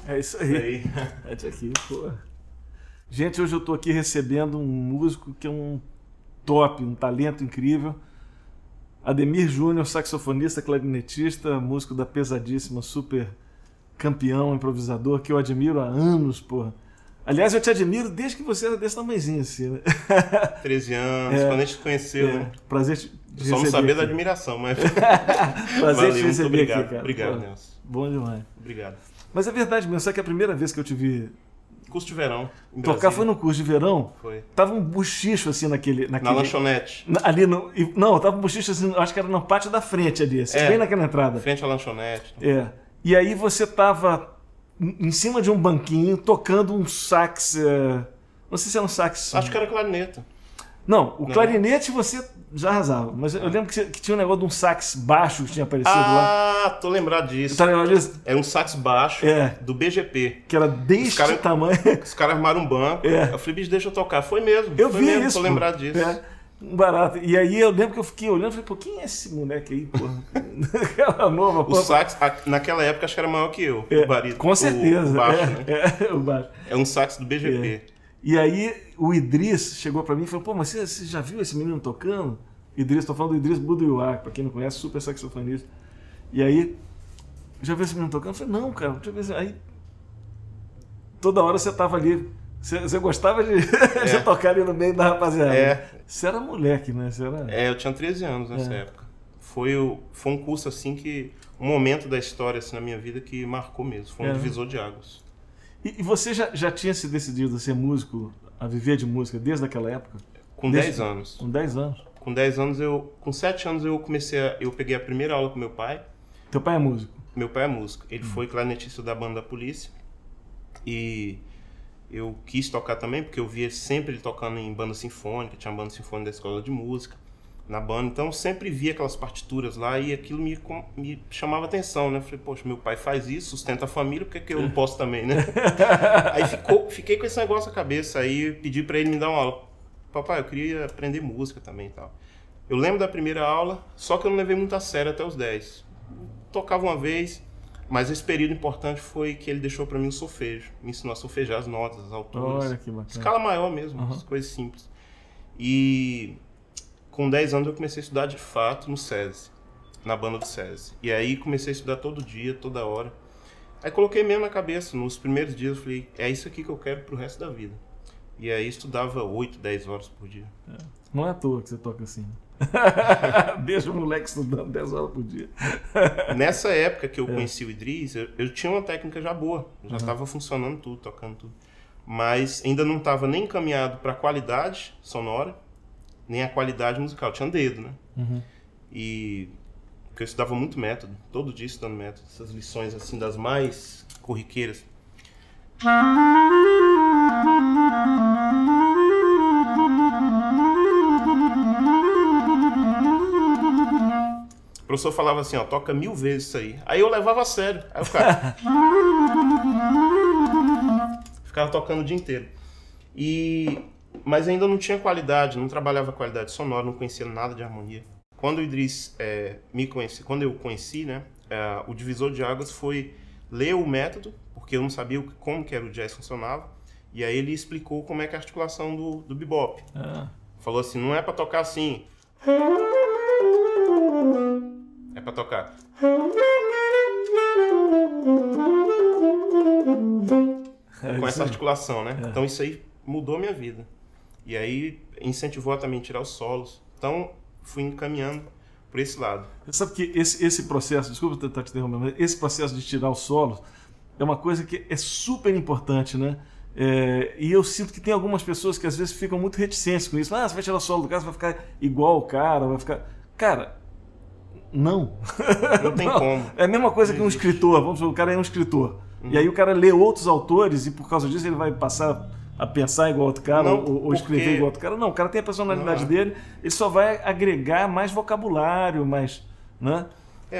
É isso aí. Mete aqui, pô. Gente, hoje eu tô aqui recebendo um músico que é um top, um talento incrível. Ademir Júnior, saxofonista, clarinetista, músico da pesadíssima, super campeão, improvisador, que eu admiro há anos, pô. Aliás, eu te admiro desde que você era desse tamanhozinho, assim, né? 13 anos, quando a gente se conheceu, né? Prazer te receber. Só não saber aqui. da admiração, mas... Prazer te muito receber obrigado. aqui, cara. Obrigado, Pô, Nelson. bom demais. Obrigado. Mas é verdade mesmo, sabe que a primeira vez que eu te vi Curso de verão, em tocar Brasília. foi no curso de verão. Foi. Tava um buchicho, assim, naquele... Na lanchonete. Ali no... Não, tava um buchicho, assim, acho que era no pátio da frente ali, assim, bem naquela entrada. Frente à lanchonete. É. E aí você tava em cima de um banquinho tocando um sax. Não sei se era um sax. Acho que era clarineta. Não, o clarinete você já arrasava. Mas eu lembro que tinha um negócio de um sax baixo que tinha aparecido lá. Ah, tô lembrado disso. Tá lembrado disso? É um sax baixo do BGP. Que era deste tamanho. Os caras armaram um banco. Eu falei, bicho, deixa eu tocar. Foi mesmo. Eu foi vi mesmo, isso. Tô lembrado disso. Um barato. E aí eu lembro que eu fiquei olhando e falei, pô, quem é esse moleque aí, pô? Aquela nova, O sax, naquela época, acho que era maior que eu. O barito. Com certeza. O baixo, né? O baixo. É um sax do BGP. E aí o Idris chegou pra mim e falou, pô, mas você já viu esse menino tocando? Idris, tô falando do Idris Buduyuar, pra quem não conhece, super saxofonista. E aí, já viu esse menino tocando? Eu falei, não, cara, deixa eu ver. Aí, toda hora você tava ali, você gostava de tocar ali no meio da rapaziada. Você era moleque, né? Você era... eu tinha 13 anos nessa época. Foi um curso, assim, um momento da história, assim, na minha vida que marcou mesmo. Foi um divisor de águas. E você já tinha se decidido a ser músico, a viver de música desde aquela época? Com 10 anos. Com 10 anos? Com 10 anos, com 7 anos eu peguei a primeira aula com meu pai. Teu pai é músico? Meu pai é músico. Ele foi clarinetista da banda da polícia. E eu quis tocar também, porque eu via sempre ele tocando em banda sinfônica, tinha uma banda sinfônica da escola de música, na banda. Então eu sempre via aquelas partituras lá e aquilo me chamava atenção, né? Falei, poxa, meu pai faz isso, sustenta a família, por que eu não posso também, né? Aí fiquei com esse negócio na cabeça, aí pedi pra ele me dar uma aula. Papai, eu queria aprender música também e tal. Eu lembro da primeira aula, só que eu não levei muito a sério até os 10. Tocava uma vez, mas esse período importante foi que ele deixou pra mim o solfejo. Me ensinou a solfejar as notas, as alturas. Olha que bacana. Escala maior mesmo, as coisas simples. E com 10 anos eu comecei a estudar de fato no SESI, na banda do SESI. E aí comecei a estudar todo dia, toda hora. Aí coloquei mesmo na cabeça, nos primeiros dias eu falei, é isso aqui que eu quero pro resto da vida. E aí estudava 8, 10 horas por dia. Não é à toa que você toca assim. Deixa o moleque estudando 10 horas por dia. Nessa época que eu conheci o Idris, eu tinha uma técnica já boa. Já estava funcionando tudo, tocando tudo. Mas ainda não estava nem encaminhado para a qualidade sonora, nem a qualidade musical. Tinha dedo, né? E porque eu estudava muito método. Todo dia estudando método. Essas lições assim das mais corriqueiras. O professor falava assim, ó, toca 1000 vezes isso aí. Aí eu levava a sério. Aí eu ficava tocando o dia inteiro. Mas ainda não tinha qualidade, não trabalhava qualidade sonora, não conhecia nada de harmonia. Quando o Idris quando eu conheci, né, o divisor de águas foi ler o método, porque eu não sabia como que era o jazz funcionava, e aí ele explicou como é que é a articulação do bebop. Falou assim, não é pra tocar assim, é pra tocar. Com essa articulação, né? Então isso aí mudou minha vida. E aí incentivou a também tirar os solos. Então fui encaminhando por esse lado. Você sabe que esse processo, desculpa tentar te interromper, mas esse processo de tirar os solos é uma coisa que é super importante, né? E eu sinto que tem algumas pessoas que às vezes ficam muito reticentes com isso. Você vai tirar o solo do cara, você vai ficar igual o cara, vai ficar... Cara, não. Não tem como. É a mesma coisa que um escritor. Vamos supor, o cara é um escritor. E aí o cara lê outros autores e por causa disso ele vai passar a pensar igual outro cara ou escrever igual outro cara. Não, o cara tem a personalidade dele, ele só vai agregar mais vocabulário, mais... Né?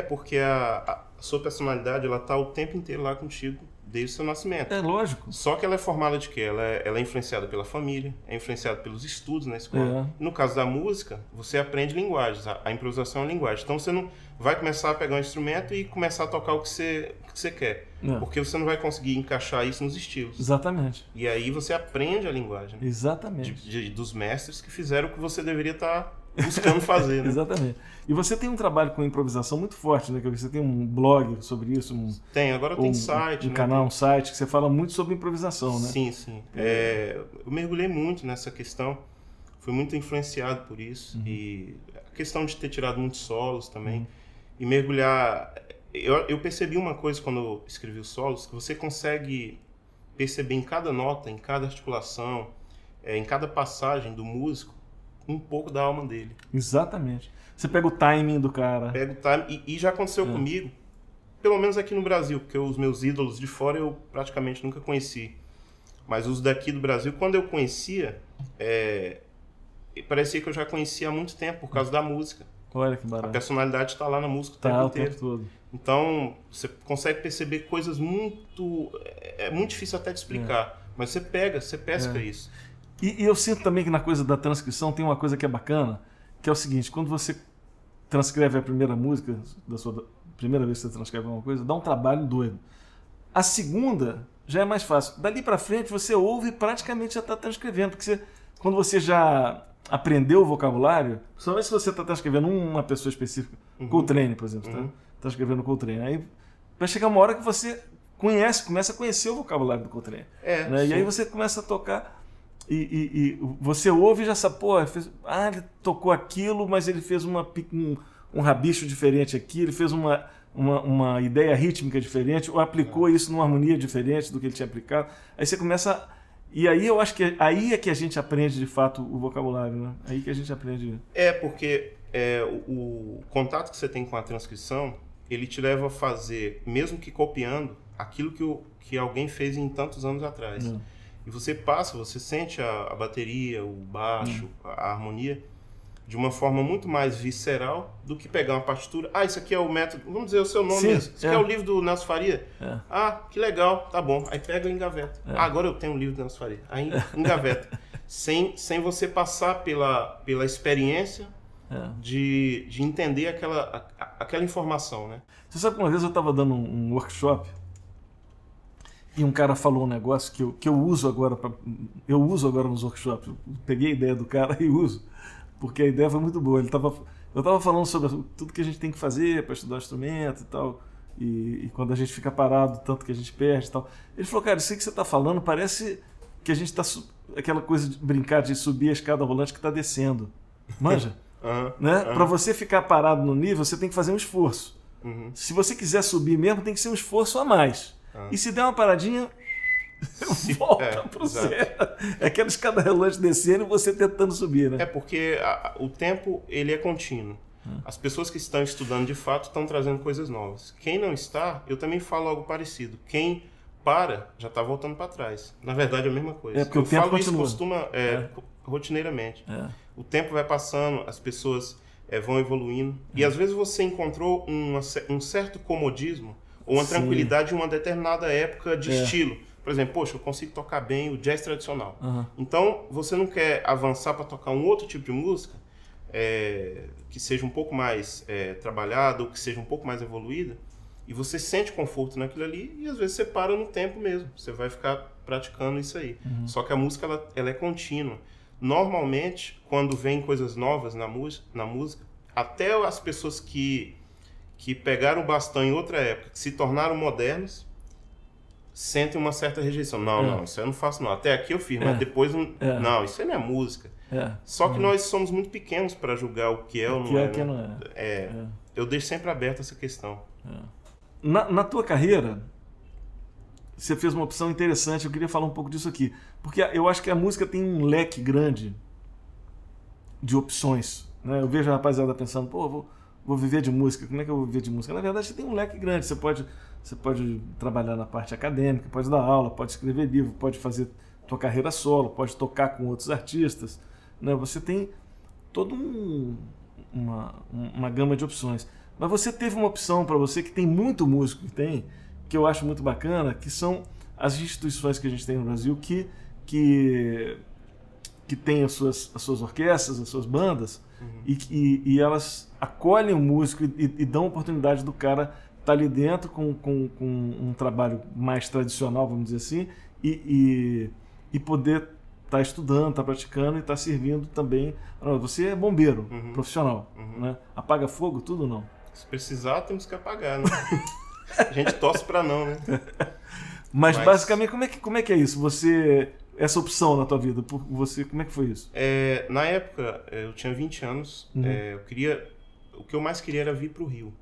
Porque a sua personalidade, ela tá o tempo inteiro lá contigo, desde o seu nascimento. É lógico. Só que ela é formada de quê? Ela é influenciada pela família, é influenciada pelos estudos na escola. No caso da música, você aprende linguagens, a improvisação é uma linguagem. Então você não vai começar a pegar um instrumento e começar a tocar o que você quer. Porque você não vai conseguir encaixar isso nos estilos. Exatamente. E aí você aprende a linguagem. Né? Exatamente. Dos mestres que fizeram o que você deveria estar buscando fazer. Né? Exatamente. E você tem um trabalho com improvisação muito forte, né? Você tem um blog sobre isso. Agora tem site. Um canal, um site, que você fala muito sobre improvisação, né? Sim, sim. Eu mergulhei muito nessa questão. Fui muito influenciado por isso. E a questão de ter tirado muitos solos também. E mergulhar... Eu percebi uma coisa quando eu escrevi os solos, que você consegue perceber em cada nota, em cada articulação, em cada passagem do músico, um pouco da alma dele. Exatamente. Você pega o timing do cara. Pega o timing. E já aconteceu comigo, pelo menos aqui no Brasil, porque os meus ídolos de fora eu praticamente nunca conheci. Mas os daqui do Brasil, quando eu conhecia, parecia que eu já conhecia há muito tempo, por causa da música. Olha que barato. A personalidade está lá na música o tempo inteiro. Tempo todo. Então, você consegue perceber coisas muito... É muito difícil até de explicar, mas você pesca isso. E eu sinto também que na coisa da transcrição tem uma coisa que é bacana, que é o seguinte: quando você transcreve a primeira música, primeira vez que você transcreve alguma coisa, dá um trabalho doido. A segunda já é mais fácil. Dali pra frente você ouve e praticamente já está transcrevendo, porque quando você já aprendeu o vocabulário, principalmente se você está transcrevendo uma pessoa específica, Coltrane, por exemplo, tá escrevendo Coltrane, aí vai chegar uma hora que você começa a conhecer o vocabulário do Coltrane. Né? E aí você começa a tocar e você ouve e já sabe, ele tocou aquilo, mas ele fez um rabicho diferente aqui, ele fez uma ideia rítmica diferente, ou aplicou isso numa harmonia diferente do que ele tinha aplicado. Aí você começa... E aí eu acho que aí é que a gente aprende de fato o vocabulário, né? Aí que a gente aprende... Porque o contato que você tem com a transcrição, ele te leva a fazer, mesmo que copiando, aquilo que alguém fez em tantos anos atrás. E você sente a bateria, o baixo, a harmonia, de uma forma muito mais visceral do que pegar uma partitura. Isso aqui é o método, vamos dizer o seu nome mesmo. Isso aqui é o livro do Nelson Faria? Que legal, tá bom. Aí pega e engaveta. Agora eu tenho um livro do Nelson Faria. Aí engaveta. sem você passar pela experiência de entender aquela informação, né? Você sabe que uma vez eu estava dando um workshop e um cara falou um negócio que eu uso agora nos workshops. Eu peguei a ideia do cara e uso, porque a ideia foi muito boa. Eu estava falando sobre tudo que a gente tem que fazer para estudar instrumento e tal, e quando a gente fica parado, tanto que a gente perde e tal. Ele falou: cara, isso aí que você está falando parece que a gente está... aquela coisa de brincar de subir a escada rolante que está descendo. Manja? Né? Para você ficar parado no nível, você tem que fazer um esforço. Se você quiser subir mesmo, tem que ser um esforço a mais. E se der uma paradinha, volta pro zero. É aquela escada rolante descendo e você tentando subir, né? Porque o tempo, ele é contínuo. As pessoas que estão estudando de fato estão trazendo coisas novas. Quem não está, eu também falo algo parecido. Quem para, já está voltando para trás. Na verdade, é a mesma coisa. Porque o tempo continua. Isso rotineiramente. O tempo vai passando, as pessoas vão evoluindo. E às vezes você encontrou um certo comodismo ou uma tranquilidade em uma determinada época de estilo. Por exemplo, eu consigo tocar bem o jazz tradicional. Então, você não quer avançar para tocar um outro tipo de música que seja um pouco mais trabalhada ou que seja um pouco mais evoluída, e você sente conforto naquilo ali, e às vezes você para no tempo mesmo. Você vai ficar praticando isso aí. Só que a música ela é contínua. Normalmente, quando vem coisas novas na música, até as pessoas que pegaram o bastão em outra época, que se tornaram modernos, sentem uma certa rejeição. Não, isso eu não faço não. Até aqui eu fiz, mas depois não, isso aí não é música. Só que nós somos muito pequenos para julgar o que é ou não é. Eu deixo sempre aberta essa questão. Na tua carreira, você fez uma opção interessante. Eu queria falar um pouco disso aqui, porque eu acho que a música tem um leque grande de opções, né? Eu vejo a rapaziada pensando, vou viver de música, como é que eu vou viver de música? Na verdade, você tem um leque grande. Você pode trabalhar na parte acadêmica, pode dar aula, pode escrever livro, pode fazer tua carreira solo, pode tocar com outros artistas, né? Você tem toda uma gama de opções. Mas você teve uma opção para você, que tem muito músico que tem, que eu acho muito bacana, que são as instituições que a gente tem no Brasil que têm as suas orquestras, as suas bandas, e elas acolhem o músico e dão a oportunidade do cara estar ali dentro com um trabalho mais tradicional, vamos dizer assim, e poder estar estudando, estar praticando e estar servindo também. Você é bombeiro profissional, né? Apaga fogo, tudo não? Se precisar, temos que apagar, né? A gente torce para não, né? Mas basicamente, como é que é isso? Essa opção na tua vida, como é que foi isso? Na época, eu tinha 20 anos, o que eu mais queria era vir para o Rio.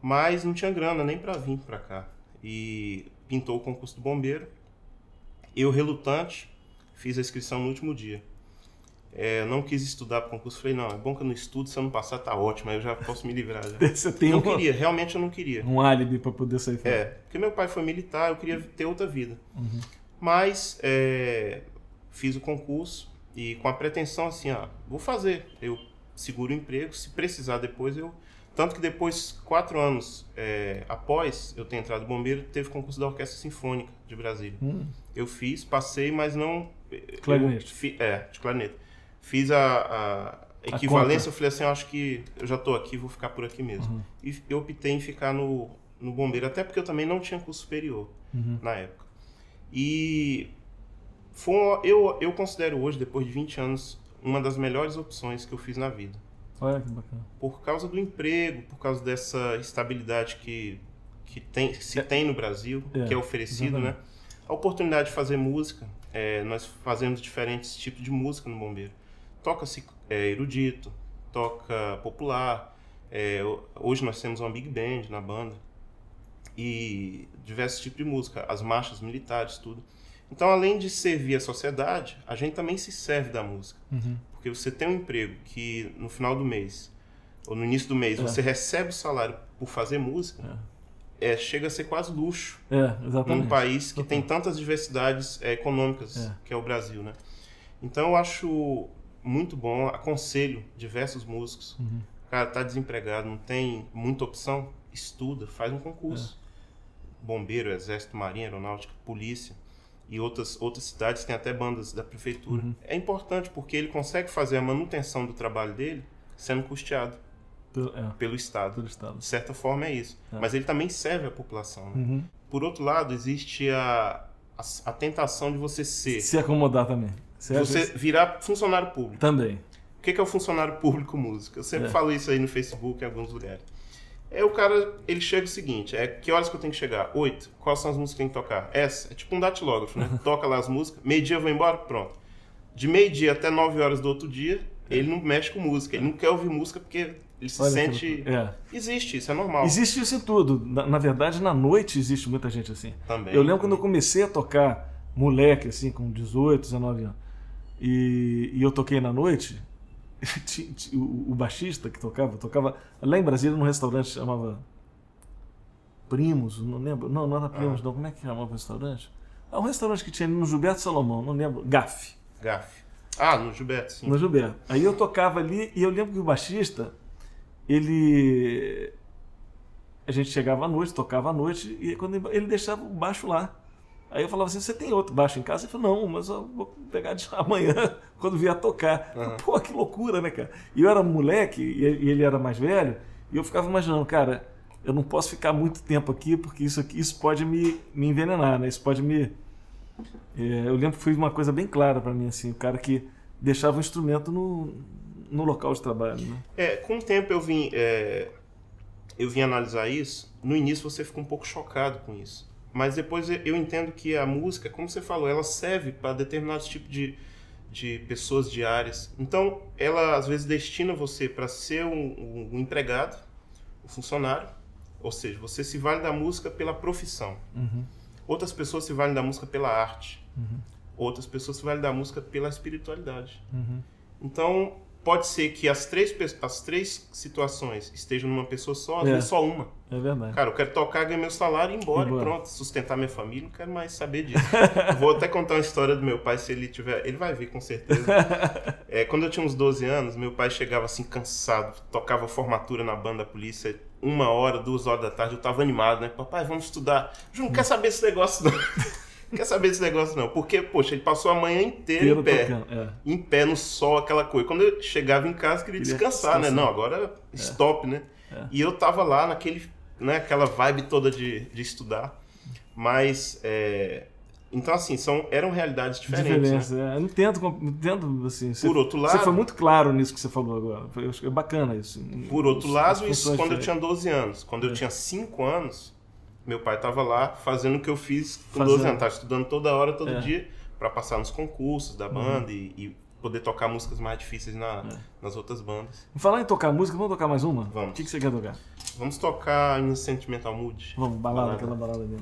Mas não tinha grana nem para vir para cá. E pintou o concurso do bombeiro. Eu, relutante, fiz a inscrição no último dia. Eu não quis estudar para o concurso. Falei, não, é bom que eu não estudo, se eu não passar tá ótimo, aí eu já posso me livrar. Já. Você tem não queria, realmente eu não queria. Um álibi para poder sair fora. Porque meu pai foi militar, eu queria ter outra vida. Mas fiz o concurso e com a pretensão assim, vou fazer. Eu seguro o emprego, se precisar depois eu... Tanto que depois, 4 anos após eu ter entrado no bombeiro, teve concurso da Orquestra Sinfônica de Brasília. Eu fiz, passei, mas não... Clarinete. De clarinete. Fiz a equivalência, eu falei assim, acho que eu já estou aqui, vou ficar por aqui mesmo. E eu optei em ficar no bombeiro, até porque eu também não tinha curso superior na época. E eu considero hoje, depois de 20 anos, uma das melhores opções que eu fiz na vida. Olha que bacana. Por causa do emprego, por causa dessa estabilidade que se tem no Brasil, que é oferecido, né? A oportunidade de fazer música, nós fazemos diferentes tipos de música no bombeiro. Toca-se erudito, toca popular, hoje nós temos uma big band na banda, e diversos tipos de música, as marchas militares, tudo. Então, além de servir a sociedade, a gente também se serve da música. Porque você tem um emprego que no final do mês, ou no início do mês, você recebe o salário por fazer música, chega a ser quase luxo num país que tem tantas diversidades econômicas, que é o Brasil, né? Então, eu acho muito bom, aconselho diversos músicos. O cara tá desempregado, não tem muita opção, estuda, faz um concurso. Bombeiro, Exército, Marinha, Aeronáutica, Polícia. E outras cidades têm até bandas da prefeitura. É importante porque ele consegue fazer a manutenção do trabalho dele sendo custeado pelo Estado. De certa forma é isso. Mas ele também serve a população. Né? Por outro lado, existe a tentação de você se acomodar também. Você virar funcionário público. Também. O que é o funcionário público músico? Eu sempre falo isso aí no Facebook, em alguns lugares. O cara, ele chega o seguinte, que horas que eu tenho que chegar? 8. Quais são as músicas que tem que tocar? Essa. É tipo um datilógrafo, né? Toca lá as músicas, meio-dia eu vou embora, pronto. De meio-dia até 9 horas do outro dia, ele não mexe com música, ele não quer ouvir música porque ele se sente... Existe, isso é normal. Existe isso em tudo. Na verdade, na noite existe muita gente assim. Também. Eu lembro quando eu comecei a tocar, moleque, assim, com 18, 19 anos, e eu toquei na noite... o baixista que tocava lá em Brasília num restaurante que chamava Primos, não lembro, não era Primos não, como é que chamava o restaurante? Um restaurante que tinha ali no Gilberto Salomão, não lembro, Gaf. No Gilberto, sim. No Gilberto. Aí eu tocava ali e eu lembro que o baixista, a gente chegava à noite, tocava à noite e quando ele deixava o baixo lá. Aí eu falava assim, você tem outro baixo em casa? Ele falou, não, mas eu vou pegar amanhã, quando vier tocar. Pô, que loucura, né, cara? E eu era moleque, e ele era mais velho, e eu ficava imaginando, cara, eu não posso ficar muito tempo aqui, porque isso pode me envenenar, né? Isso pode me... eu lembro que foi uma coisa bem clara para mim, assim, o cara que deixava o instrumento no local de trabalho, né? Com o tempo eu vim analisar isso, no início você fica um pouco chocado com isso. Mas depois eu entendo que a música, como você falou, ela serve para determinados tipos de pessoas, de áreas. Então, ela às vezes destina você para ser um empregado, um funcionário. Ou seja, você se vale da música pela profissão. Outras pessoas se valem da música pela arte. Outras pessoas se valem da música pela espiritualidade. Então, pode ser que as três situações estejam numa pessoa só, às vezes só uma. É verdade. Cara, eu quero tocar, ganhar meu salário e ir embora e pronto, sustentar minha família, não quero mais saber disso. Vou até contar uma história do meu pai, se ele tiver... Ele vai ver, com certeza. Quando eu tinha uns 12 anos, meu pai chegava assim, cansado, tocava formatura na banda da polícia, 1h, 2h da tarde, eu tava animado, né? Papai, vamos estudar. Eu não quero saber desse negócio, não. Não quer saber desse negócio, não. Porque, poxa, ele passou a manhã inteira em pé. Em pé, no sol, aquela coisa. Quando eu chegava em casa, queria descansar, né? Não, agora stop, né? E eu tava lá né, aquela vibe toda de estudar. Mas, então assim, eram realidades diferentes, né? Eu não entendo assim. Por outro lado... Você foi muito claro nisso que você falou agora. É bacana isso. Por outro lado, isso quando eu tinha 12 anos. Quando eu tinha 5 anos... Meu pai estava lá fazendo o que eu fiz com 12 anos. Estava estudando toda hora, todo dia, para passar nos concursos da banda e poder tocar músicas mais difíceis nas outras bandas. Falar em tocar música, vamos tocar mais uma? Vamos. O que você quer tocar? Vamos tocar em Sentimental Mood. Vamos, aquela balada dele.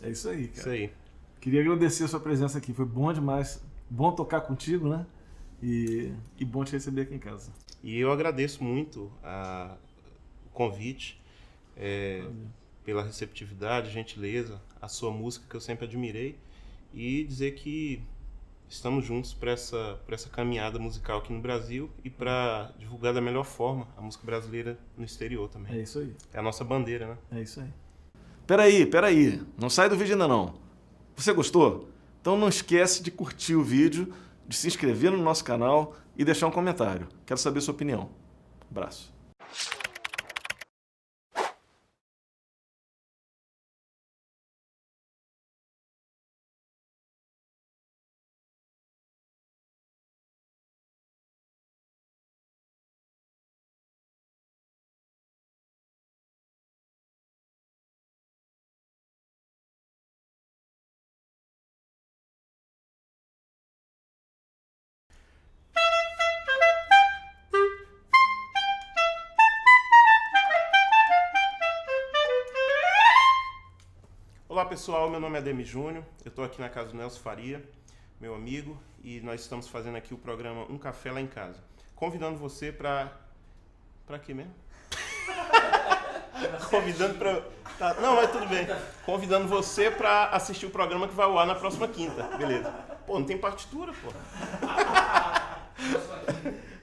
É isso aí, cara. Isso aí. Queria agradecer a sua presença aqui. Foi bom demais. Bom tocar contigo, né? E bom te receber aqui em casa. E eu agradeço muito o convite, pela receptividade, gentileza, a sua música que eu sempre admirei, e dizer que estamos juntos para essa caminhada musical aqui no Brasil e para divulgar da melhor forma a música brasileira no exterior também. É isso aí. É a nossa bandeira, né? É isso aí. Peraí. Não sai do vídeo ainda não. Você gostou? Então não esquece de curtir o vídeo, de se inscrever no nosso canal e deixar um comentário. Quero saber sua opinião. Abraço. Olá pessoal, meu nome é Ademir Júnior, eu estou aqui na casa do Nelson Faria, meu amigo, e nós estamos fazendo aqui o programa Um Café Lá em Casa. Convidando você para quê mesmo? Convidando para... Tá, não, mas tudo bem. Convidando você para assistir o programa que vai ao ar na próxima quinta, beleza. Pô, não tem partitura, pô.